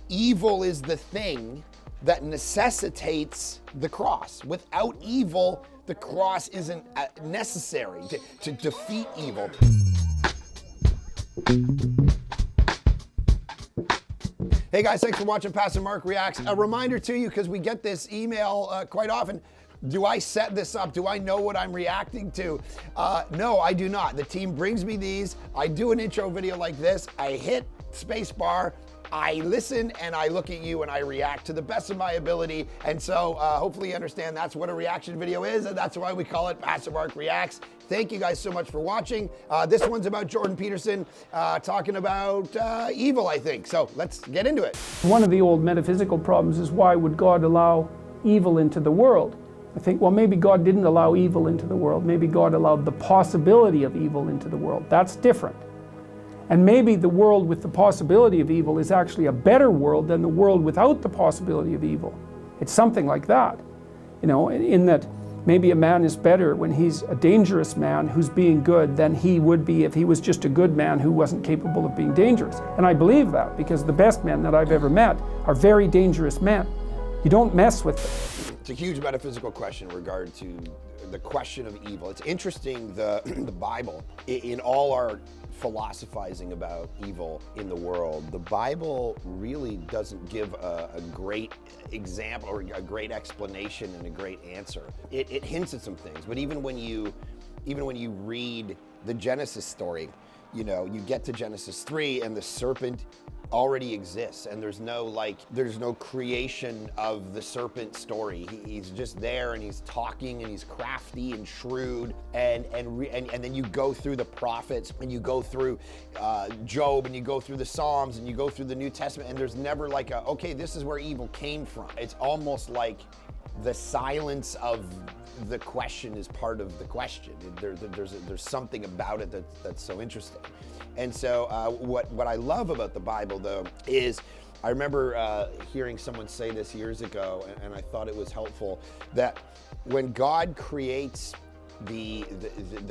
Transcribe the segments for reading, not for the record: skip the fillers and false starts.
Evil is the thing that necessitates the cross. Without evil, the cross isn't necessary to defeat evil. Hey guys, thanks for watching Pastor Mark Reacts. A reminder to you, because we get this email quite often. Do I set this up? Do I know what I'm reacting to? No, I do not. The team brings me these. I do an intro video like this. I hit spacebar. I listen and I look at you and I react to the best of my ability. And so hopefully you understand that's what a reaction video is, and that's why we call it Pastor Mark Reacts. Thank you guys so much for watching. This one's about Jordan Peterson talking about evil, I think. So let's get into it. One of the old metaphysical problems is, why would God allow evil into the world? I think, well, maybe God didn't allow evil into the world. Maybe God allowed the possibility of evil into the world. That's different. And maybe the world with the possibility of evil is actually a better world than the world without the possibility of evil. It's something like that, you know, in that maybe a man is better when he's a dangerous man who's being good than he would be if he was just a good man who wasn't capable of being dangerous. And I believe that because the best men that I've ever met are very dangerous men. You don't mess with them. It's a huge metaphysical question in regard to the question of evil. It's interesting, the Bible, in all our philosophizing about evil in the world, the Bible really doesn't give a great example or a great explanation and a great answer. It hints at some things, but even when you read the Genesis story, you know, you get to Genesis 3 and the serpent already exists, and there's no creation of the serpent story. He's just there, and he's talking, and he's crafty and shrewd, and then you go through the prophets, and you go through Job, and you go through the Psalms, and you go through the New Testament, and there's never like okay, this is where evil came from. It's almost like the silence of the question is part of the question. There's something about it that's so interesting. And so what I love about the Bible, though, is I remember hearing someone say this years ago, and I thought it was helpful, that when God creates the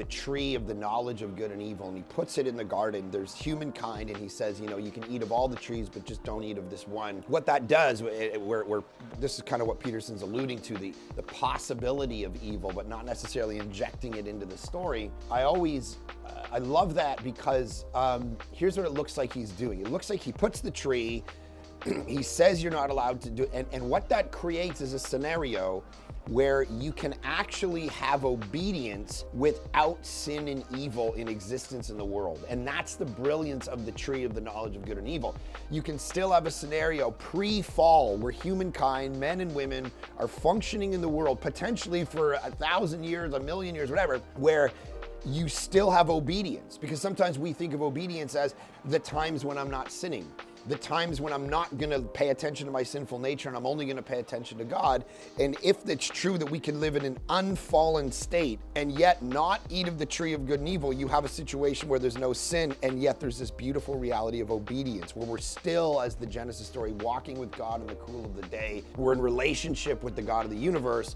tree of the knowledge of good and evil, and he puts it in the garden, there's humankind, and he says, you know, you can eat of all the trees, but just don't eat of this one. What that does, this is kind of what Peterson's alluding to, the possibility of evil, but not necessarily injecting it into the story. I love that because here's what it looks like he's doing. It looks like he puts the tree, he says you're not allowed to do it, and what that creates is a scenario where you can actually have obedience without sin and evil in existence in the world. And that's the brilliance of the tree of the knowledge of good and evil. You can still have a scenario pre-fall where humankind, men and women, are functioning in the world potentially for 1,000 years, 1,000,000 years, whatever, where you still have obedience. Because sometimes we think of obedience as the times when I'm not sinning, the times when I'm not gonna pay attention to my sinful nature and I'm only gonna pay attention to God. And if it's true that we can live in an unfallen state and yet not eat of the tree of good and evil, you have a situation where there's no sin, and yet there's this beautiful reality of obedience, where we're still, as the Genesis story, walking with God in the cool of the day. We're in relationship with the God of the universe,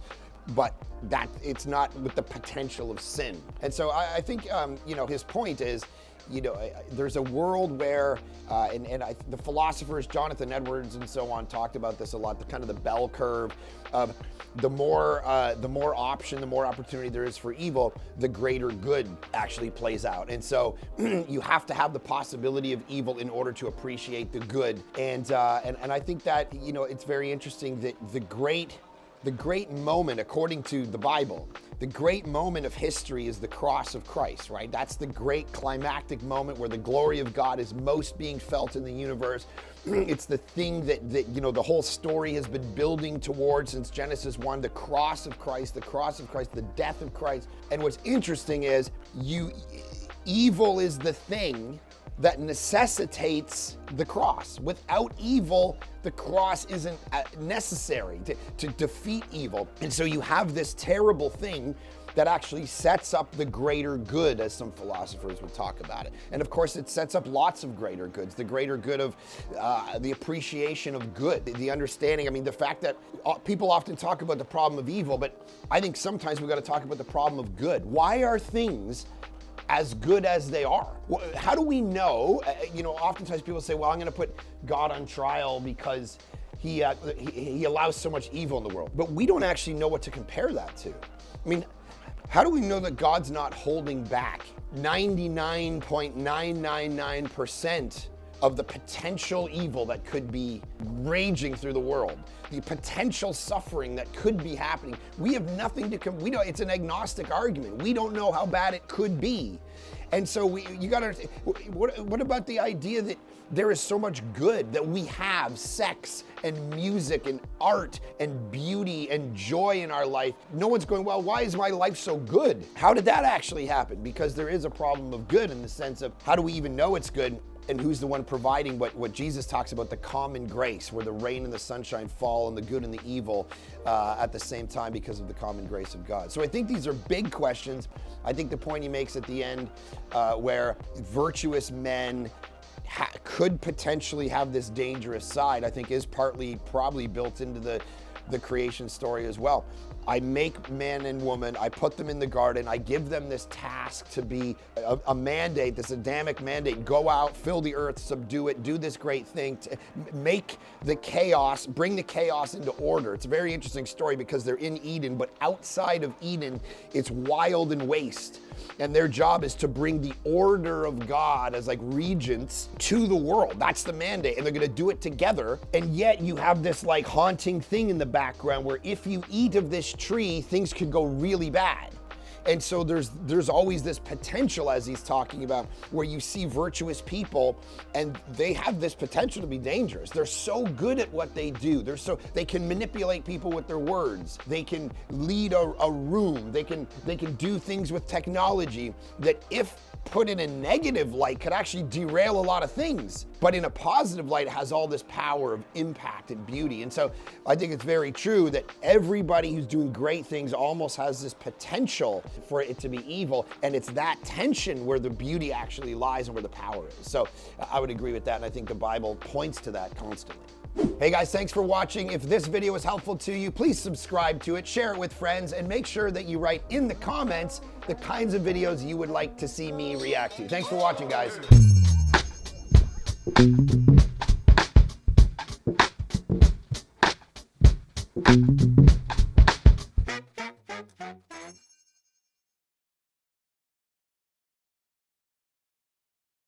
but that it's not with the potential of sin. And so I think, you know, his point is, you know, there's a world where, the philosophers, Jonathan Edwards and so on, talked about this a lot, the kind of the bell curve of the more option, the more opportunity there is for evil, the greater good actually plays out. And so you have to have the possibility of evil in order to appreciate the good. And I think that, you know, it's very interesting that the great moment, according to the Bible, the great moment of history is the cross of Christ, right? That's the great climactic moment where the glory of God is most being felt in the universe. It's the thing that you know, the whole story has been building towards since Genesis 1, the cross of Christ, the death of Christ. And what's interesting is evil is the thing that necessitates the cross. Without evil, the cross isn't necessary to defeat evil. And so you have this terrible thing that actually sets up the greater good, as some philosophers would talk about it. And of course, it sets up lots of greater goods, the greater good of the appreciation of good, the understanding. I mean, the fact that people often talk about the problem of evil, but I think sometimes we've got to talk about the problem of good. Why are things as good as they are? How do we know? Oftentimes people say, well, I'm going to put God on trial because he allows so much evil in the world. But we don't actually know what to compare that to. I mean, how do we know that God's not holding back 99.999% of the potential evil that could be raging through the world, the potential suffering that could be happening? We have nothing to we know it's an agnostic argument. We don't know how bad it could be. And so you got to, what about the idea that there is so much good, that we have sex and music and art and beauty and joy in our life? No one's going, well, why is my life so good? How did that actually happen? Because there is a problem of good in the sense of, how do we even know it's good? And who's the one providing what Jesus talks about, the common grace, where the rain and the sunshine fall and the good and the evil at the same time because of the common grace of God. So I think these are big questions. I think the point he makes at the end, where virtuous men could potentially have this dangerous side, I think is probably built into the creation story as well. I make man and woman, I put them in the garden, I give them this task to be a mandate, this Adamic mandate: go out, fill the earth, subdue it, do this great thing, to make the chaos, bring the chaos into order. It's a very interesting story because they're in Eden, but outside of Eden, it's wild and waste. And their job is to bring the order of God as like regents to the world. That's the mandate. And they're going to do it together. And yet you have this like haunting thing in the background where if you eat of this tree, things could go really bad. And so there's always this potential, as he's talking about, where you see virtuous people and they have this potential to be dangerous. They're so good at what they do. They can manipulate people with their words. They can lead a room. They can do things with technology that, if put in a negative light, could actually derail a lot of things. But in a positive light, it has all this power of impact and beauty. And so I think it's very true that everybody who's doing great things almost has this potential for it to be evil. And it's that tension where the beauty actually lies and where the power is. So I would agree with that. And I think the Bible points to that constantly. Hey guys, thanks for watching. If this video was helpful to you, please subscribe to it, share it with friends, and make sure that you write in the comments the kinds of videos you would like to see me react to. Thanks for watching, guys. Thank you.